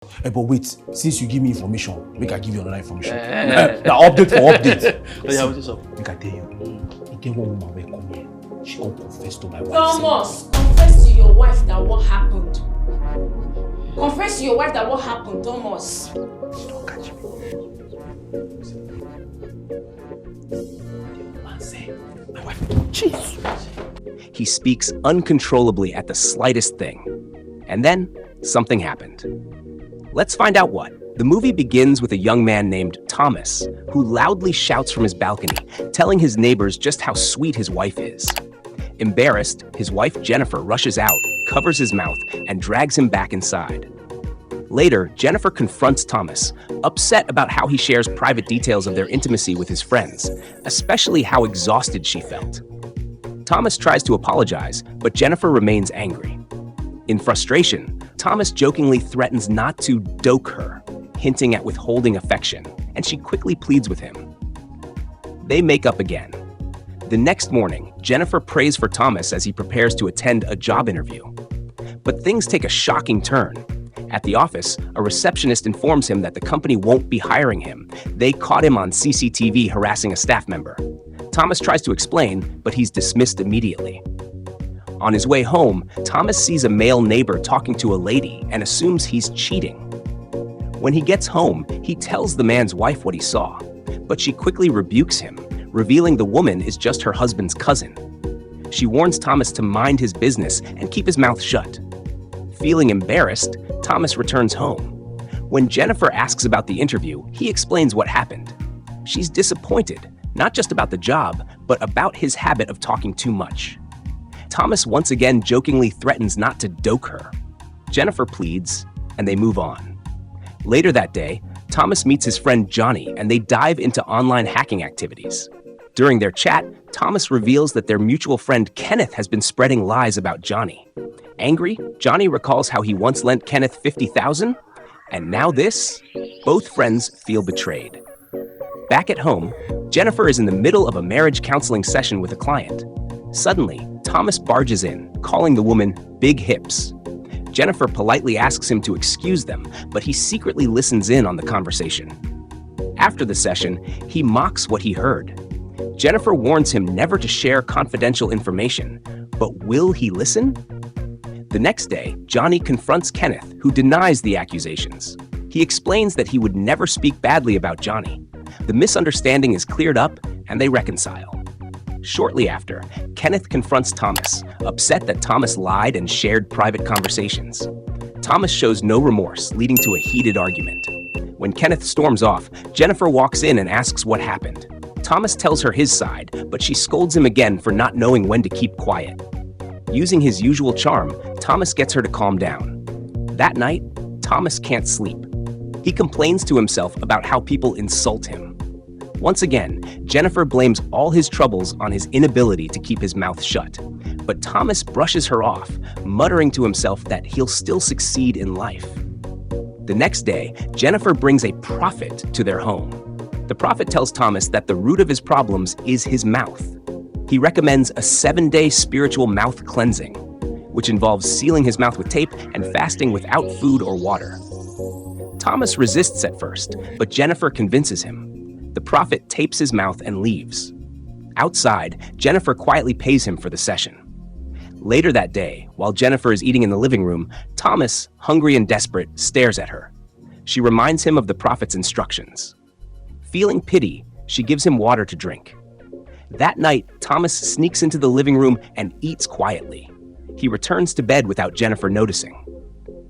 But wait, since you give me information, make I give you another information. Now update for update. Make I tell you, you get one woman will come here. She won't confess to my wife. Thomas, confess to your wife that what happened. Confess to your wife that what happened, Thomas. Don't catch me. My wife. Jeez. He speaks uncontrollably at the slightest thing. And then, something happened. Let's find out what. The movie begins with a young man named Thomas, who loudly shouts from his balcony, telling his neighbors just how sweet his wife is. Embarrassed, his wife Jennifer rushes out, covers his mouth, and drags him back inside. Later, Jennifer confronts Thomas, upset about how he shares private details of their intimacy with his friends, especially how exhausted she felt. Thomas tries to apologize, but Jennifer remains angry. In frustration, Thomas jokingly threatens not to doke her, hinting at withholding affection, and she quickly pleads with him. They make up again. The next morning, Jennifer prays for Thomas as he prepares to attend a job interview. But things take a shocking turn. At the office, a receptionist informs him that the company won't be hiring him. They caught him on CCTV harassing a staff member. Thomas tries to explain, but he's dismissed immediately. On his way home, Thomas sees a male neighbor talking to a lady and assumes he's cheating. When he gets home, he tells the man's wife what he saw, but she quickly rebukes him, revealing the woman is just her husband's cousin. She warns Thomas to mind his business and keep his mouth shut. Feeling embarrassed, Thomas returns home. When Jennifer asks about the interview, he explains what happened. She's disappointed, not just about the job, but about his habit of talking too much. Thomas once again jokingly threatens not to doke her. Jennifer pleads, and they move on. Later that day, Thomas meets his friend Johnny, and they dive into online hacking activities. During their chat, Thomas reveals that their mutual friend Kenneth has been spreading lies about Johnny. Angry, Johnny recalls how he once lent Kenneth $50,000, and now this? Both friends feel betrayed. Back at home, Jennifer is in the middle of a marriage counseling session with a client. Suddenly, Thomas barges in, calling the woman Big Hips. Jennifer politely asks him to excuse them, but he secretly listens in on the conversation. After the session, he mocks what he heard. Jennifer warns him never to share confidential information, but will he listen? The next day, Johnny confronts Kenneth, who denies the accusations. He explains that he would never speak badly about Johnny. The misunderstanding is cleared up, and they reconcile. Shortly after, Kenneth confronts Thomas, upset that Thomas lied and shared private conversations. Thomas shows no remorse, leading to a heated argument. When Kenneth storms off, Jennifer walks in and asks what happened. Thomas tells her his side, but she scolds him again for not knowing when to keep quiet. Using his usual charm, Thomas gets her to calm down. That night, Thomas can't sleep. He complains to himself about how people insult him. Once again, Jennifer blames all his troubles on his inability to keep his mouth shut. But Thomas brushes her off, muttering to himself that he'll still succeed in life. The next day, Jennifer brings a prophet to their home. The prophet tells Thomas that the root of his problems is his mouth. He recommends a 7-day spiritual mouth cleansing, which involves sealing his mouth with tape and fasting without food or water. Thomas resists at first, but Jennifer convinces him. The prophet tapes his mouth and leaves. Outside, Jennifer quietly pays him for the session. Later that day, while Jennifer is eating in the living room, Thomas, hungry and desperate, stares at her. She reminds him of the prophet's instructions. Feeling pity, she gives him water to drink. That night, Thomas sneaks into the living room and eats quietly. He returns to bed without Jennifer noticing.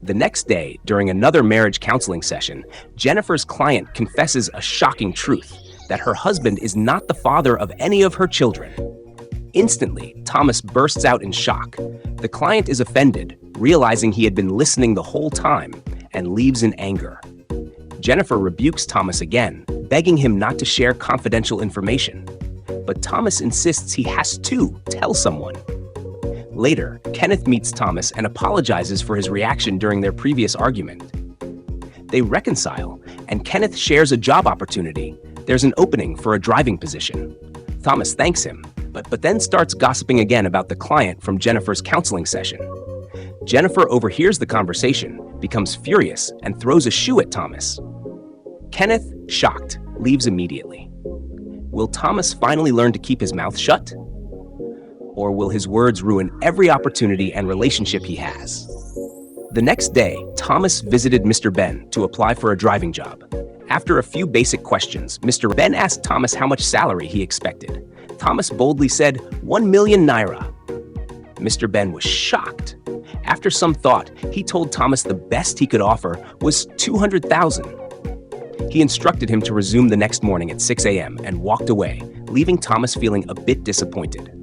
The next day, during another marriage counseling session, Jennifer's client confesses a shocking truth, that her husband is not the father of any of her children. Instantly, Thomas bursts out in shock. The client is offended, realizing he had been listening the whole time, and leaves in anger. Jennifer rebukes Thomas again, begging him not to share confidential information. But Thomas insists he has to tell someone. Later, Kenneth meets Thomas and apologizes for his reaction during their previous argument. They reconcile, and Kenneth shares a job opportunity. There's an opening for a driving position. Thomas thanks him, but then starts gossiping again about the client from Jennifer's counseling session. Jennifer overhears the conversation, becomes furious and throws a shoe at Thomas. Kenneth, shocked, leaves immediately. Will Thomas finally learn to keep his mouth shut? Or will his words ruin every opportunity and relationship he has? The next day, Thomas visited Mr. Ben to apply for a driving job. After a few basic questions, Mr. Ben asked Thomas how much salary he expected. Thomas boldly said, 1 million naira. Mr. Ben was shocked. After some thought, he told Thomas the best he could offer was 200,000. He instructed him to resume the next morning at 6 a.m. and walked away, leaving Thomas feeling a bit disappointed.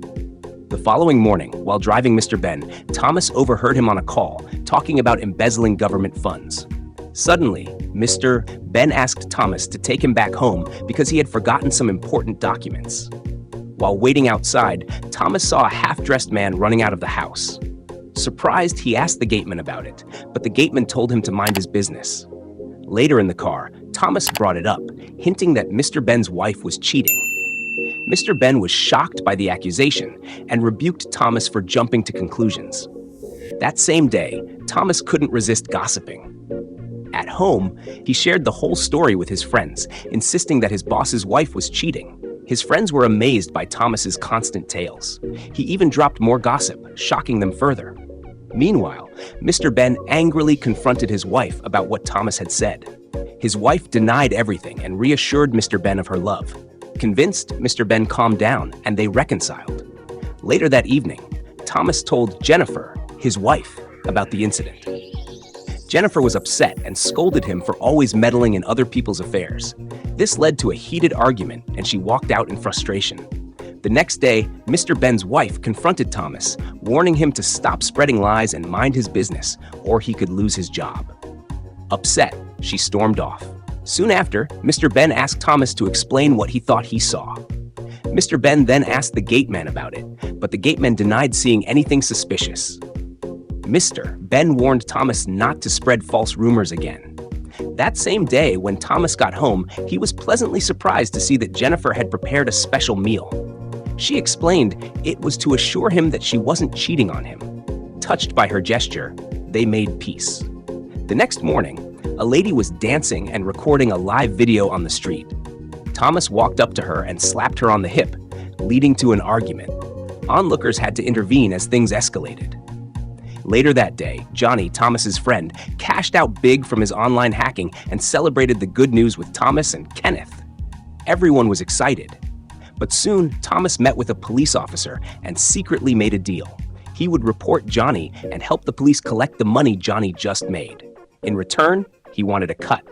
The following morning, while driving Mr. Ben, Thomas overheard him on a call, talking about embezzling government funds. Suddenly, Mr. Ben asked Thomas to take him back home because he had forgotten some important documents. While waiting outside, Thomas saw a half-dressed man running out of the house. Surprised, he asked the gateman about it, but the gateman told him to mind his business. Later in the car, Thomas brought it up, hinting that Mr. Ben's wife was cheating. Mr. Ben was shocked by the accusation and rebuked Thomas for jumping to conclusions. That same day, Thomas couldn't resist gossiping. At home, he shared the whole story with his friends, insisting that his boss's wife was cheating. His friends were amazed by Thomas's constant tales. He even dropped more gossip, shocking them further. Meanwhile, Mr. Ben angrily confronted his wife about what Thomas had said. His wife denied everything and reassured Mr. Ben of her love. Convinced, Mr. Ben calmed down and they reconciled. Later that evening, Thomas told Jennifer, his wife, about the incident. Jennifer was upset and scolded him for always meddling in other people's affairs. This led to a heated argument and she walked out in frustration. The next day, Mr. Ben's wife confronted Thomas, warning him to stop spreading lies and mind his business, or he could lose his job. Upset, she stormed off. Soon after, Mr. Ben asked Thomas to explain what he thought he saw. Mr. Ben then asked the gateman about it, but the gateman denied seeing anything suspicious. Mr. Ben warned Thomas not to spread false rumors again. That same day, when Thomas got home, he was pleasantly surprised to see that Jennifer had prepared a special meal. She explained it was to assure him that she wasn't cheating on him. Touched by her gesture, they made peace. The next morning, a lady was dancing and recording a live video on the street. Thomas walked up to her and slapped her on the hip, leading to an argument. Onlookers had to intervene as things escalated. Later that day, Johnny, Thomas's friend, cashed out big from his online hacking and celebrated the good news with Thomas and Kenneth. Everyone was excited. But soon, Thomas met with a police officer and secretly made a deal. He would report Johnny and help the police collect the money Johnny just made. In return, he wanted a cut.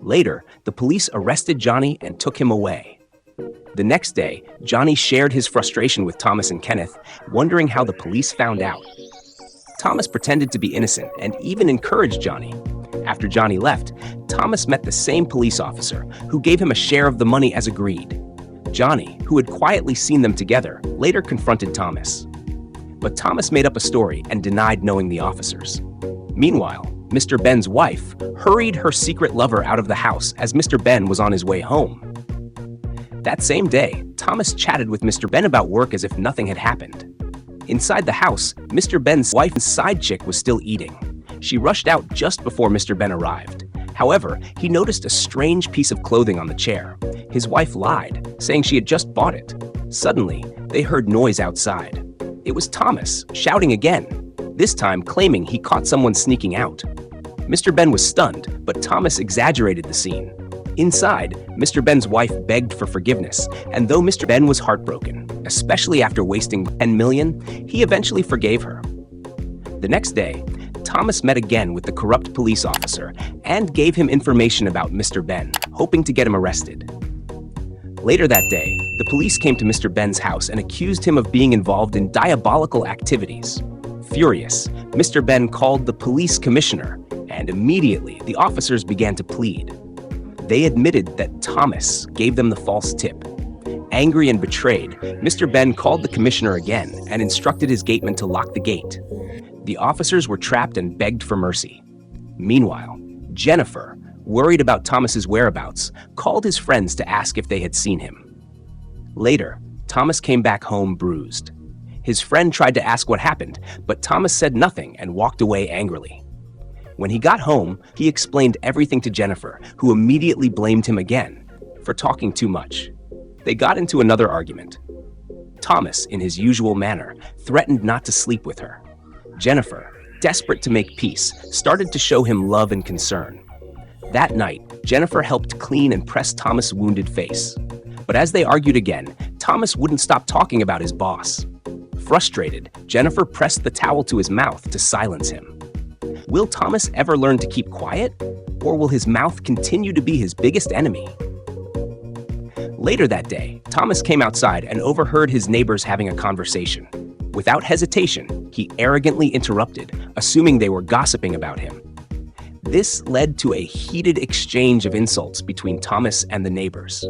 Later, the police arrested Johnny and took him away. The next day, Johnny shared his frustration with Thomas and Kenneth, wondering how the police found out. Thomas pretended to be innocent and even encouraged Johnny. After Johnny left, Thomas met the same police officer, who gave him a share of the money as agreed. Johnny, who had quietly seen them together, later confronted Thomas. But Thomas made up a story and denied knowing the officers. Meanwhile, Mr. Ben's wife hurried her secret lover out of the house as Mr. Ben was on his way home. That same day, Thomas chatted with Mr. Ben about work as if nothing had happened. Inside the house, Mr. Ben's wife's side chick was still eating. She rushed out just before Mr. Ben arrived. However, he noticed a strange piece of clothing on the chair. His wife lied, saying she had just bought it. Suddenly, they heard noise outside. It was Thomas, shouting again, this time claiming he caught someone sneaking out. Mr. Ben was stunned, but Thomas exaggerated the scene. Inside, Mr. Ben's wife begged for forgiveness, and though Mr. Ben was heartbroken, especially after wasting 10 million, he eventually forgave her. The next day, Thomas met again with the corrupt police officer and gave him information about Mr. Ben, hoping to get him arrested. Later that day, the police came to Mr. Ben's house and accused him of being involved in diabolical activities. Furious, Mr. Ben called the police commissioner, and immediately the officers began to plead. They admitted that Thomas gave them the false tip. Angry and betrayed, Mr. Ben called the commissioner again and instructed his gateman to lock the gate. The officers were trapped and begged for mercy. Meanwhile, Jennifer, worried about Thomas's whereabouts, called his friends to ask if they had seen him. Later, Thomas came back home bruised. His friend tried to ask what happened, but Thomas said nothing and walked away angrily. When he got home, he explained everything to Jennifer, who immediately blamed him again for talking too much. They got into another argument. Thomas, in his usual manner, threatened not to sleep with her. Jennifer, desperate to make peace, started to show him love and concern. That night, Jennifer helped clean and press Thomas' wounded face. But as they argued again, Thomas wouldn't stop talking about his boss. Frustrated, Jennifer pressed the towel to his mouth to silence him. Will Thomas ever learn to keep quiet? Or will his mouth continue to be his biggest enemy? Later that day, Thomas came outside and overheard his neighbors having a conversation. Without hesitation, he arrogantly interrupted, assuming they were gossiping about him. This led to a heated exchange of insults between Thomas and the neighbors.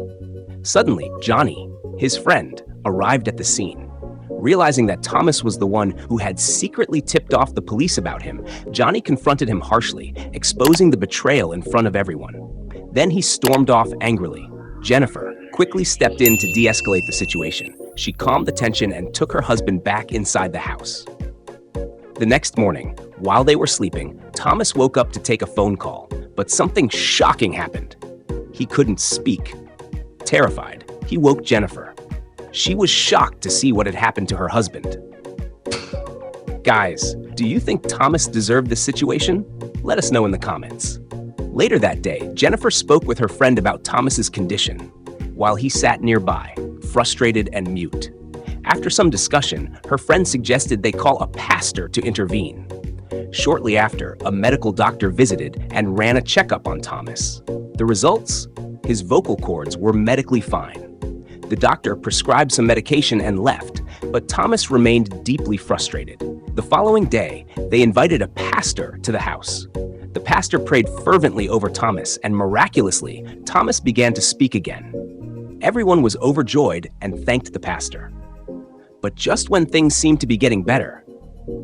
Suddenly, Johnny, his friend, arrived at the scene. Realizing that Thomas was the one who had secretly tipped off the police about him, Johnny confronted him harshly, exposing the betrayal in front of everyone. Then he stormed off angrily. Jennifer quickly stepped in to de-escalate the situation. She calmed the tension and took her husband back inside the house. The next morning, while they were sleeping, Thomas woke up to take a phone call, but something shocking happened. He couldn't speak. Terrified, he woke Jennifer. She was shocked to see what had happened to her husband. Guys, do you think Thomas deserved this situation? Let us know in the comments. Later that day, Jennifer spoke with her friend about Thomas's condition, while he sat nearby, frustrated and mute. After some discussion, her friend suggested they call a pastor to intervene. Shortly after, a medical doctor visited and ran a checkup on Thomas. The results? His vocal cords were medically fine. The doctor prescribed some medication and left, but Thomas remained deeply frustrated. The following day, they invited a pastor to the house. The pastor prayed fervently over Thomas, and miraculously, Thomas began to speak again. Everyone was overjoyed and thanked the pastor. But just when things seemed to be getting better,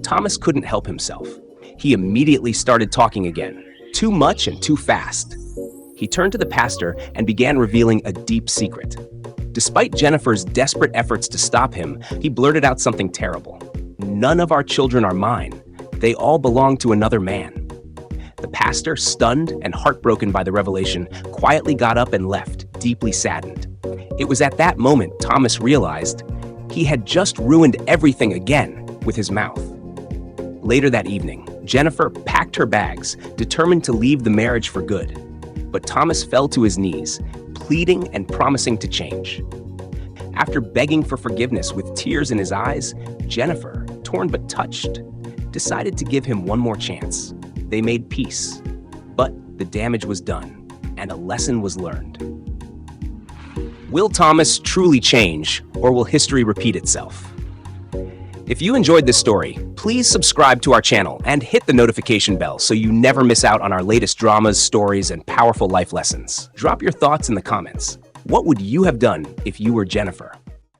Thomas couldn't help himself. He immediately started talking again, too much and too fast. He turned to the pastor and began revealing a deep secret. Despite Jennifer's desperate efforts to stop him, he blurted out something terrible. "None of our children are mine. They all belong to another man." The pastor, stunned and heartbroken by the revelation, quietly got up and left, deeply saddened. It was at that moment Thomas realized he had just ruined everything again with his mouth. Later that evening, Jennifer packed her bags, determined to leave the marriage for good. But Thomas fell to his knees, pleading and promising to change. After begging for forgiveness with tears in his eyes, Jennifer, torn but touched, decided to give him one more chance. They made peace, but the damage was done, and a lesson was learned. Will Thomas truly change, or will history repeat itself? If you enjoyed this story, please subscribe to our channel and hit the notification bell so you never miss out on our latest dramas, stories, and powerful life lessons. Drop your thoughts in the comments. What would you have done if you were Jennifer?